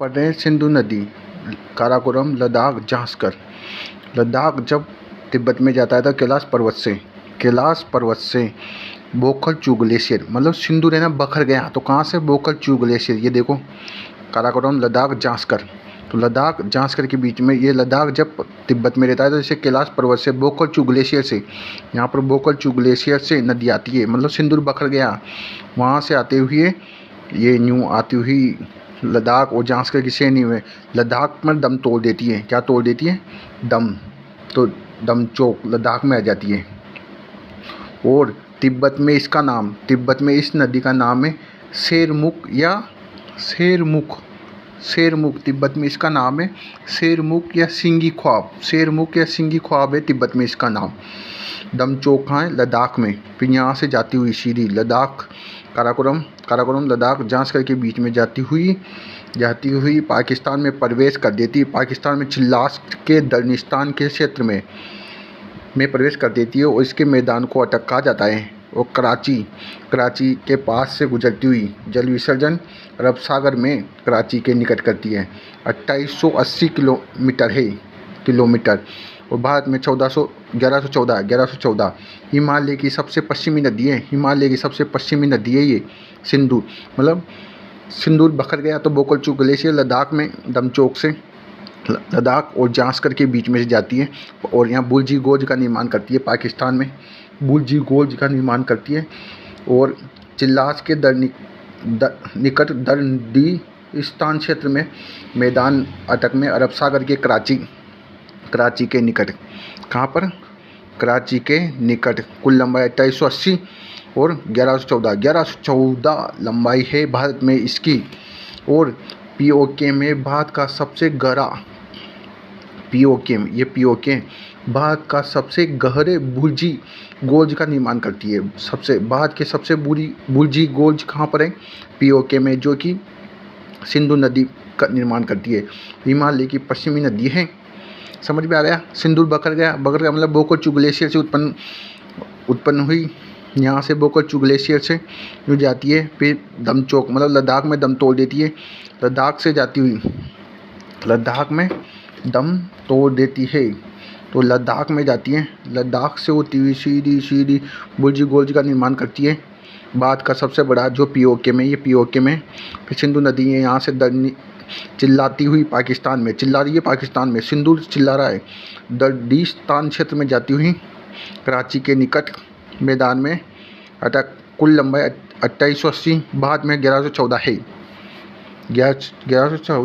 प्रदेश सिंधु नदी, काराकोरम, लद्दाख, जांस्कर। लद्दाख जब तिब्बत में जाता है तो कैलाश पर्वत से बोकलचू ग्लेशियर, मतलब सिंधु है ना बखर गया, तो कहाँ से? बोकलचू ग्लेशियर। ये देखो काराकोरम, लद्दाख, जांस्कर। तो लद्दाख जांस्कर के बीच में ये लद्दाख जब तिब्बत में रहता है तो जैसे कैलाश पर्वत से बोकलचू ग्लेशियर से, यहाँ पर बोकलचू ग्लेशियर से नदी आती है, मतलब सिंधु बखर गया, वहाँ से आते हुए ये न्यू आती हुई लद्दाख और जांस्कर की श्रेणी में लद्दाख में दम तोड़ देती है। क्या तोड़ देती है? दम। तो दम चौक लद्दाख में आ जाती है। और तिब्बत में इस नदी का नाम है शेरमुख या शेरमुख। तिब्बत में इसका नाम है शेरमुख या सिंगी ख्वाब है तिब्बत में इसका नाम। दम चौक कहाँ है? लद्दाख में। फिर यहाँ से जाती हुई सीधी लद्दाख काराकोरम लद्दाख जांस्कर के बीच में जाती हुई पाकिस्तान में प्रवेश कर देती है। पाकिस्तान में चिल्लास के दर्निस्तान के क्षेत्र में प्रवेश कर देती है और इसके मैदान को अटक कहा जाता है। और कराची के पास से गुजरती हुई जल विसर्जन अरब सागर में कराची के निकट करती है। 2880 किलोमीटर और भारत में 1114 हिमालय की सबसे पश्चिमी नदी है ये सिंधु। मतलब सिंदूर बखर गया तो बोकलचू ग्लेशियर लद्दाख में दमचौक से लद्दाख और जांस्कर के बीच में से जाती है और यहाँ बुलजी गोज का निर्माण करती है। पाकिस्तान में बुलजी गोज का निर्माण करती है और चिल्लास के निकट दर्निस्तान क्षेत्र में मैदान अटक में अरब सागर के कराची के निकट। कहाँ पर? कराची के निकट। कुल लंबाई 2880 और 1114 लंबाई है भारत में इसकी। और पीओके में भारत का सबसे गहरा पीओके भारत का सबसे गहरे बुलजी गोल्ज का निर्माण करती है। भारत के सबसे बुरी बुलजी गोल्ज कहाँ पर है? पीओके में, जो कि सिंधु नदी का निर्माण करती है। हिमालय की पश्चिमी नदी है। समझ में आ गया? सिंदूर बखर गया मतलब बोकलचू ग्लेशियर से उत्पन्न हुई। यहाँ से बोकलचू ग्लेशियर से जो जाती है फिर दमचौक मतलब लद्दाख में दम तोड़ देती है। लद्दाख से जाती हुई लद्दाख में दम तोड़ देती है तो लद्दाख में जाती है। लद्दाख से होती हुई सीधी बुलजी गोल्ज का निर्माण करती है। भारत का सबसे बड़ा जो पीओके में फिर सिंधु नदी है। यहाँ से चिल्लाती हुई चिल्ला रही है पाकिस्तान में, सिंदूर चिल्ला रहा है। दर्निस्तान क्षेत्र में जाती हुई कराची के निकट मैदान में अटक। कुल लंबाई 2880, भारत में 1114 है। 1114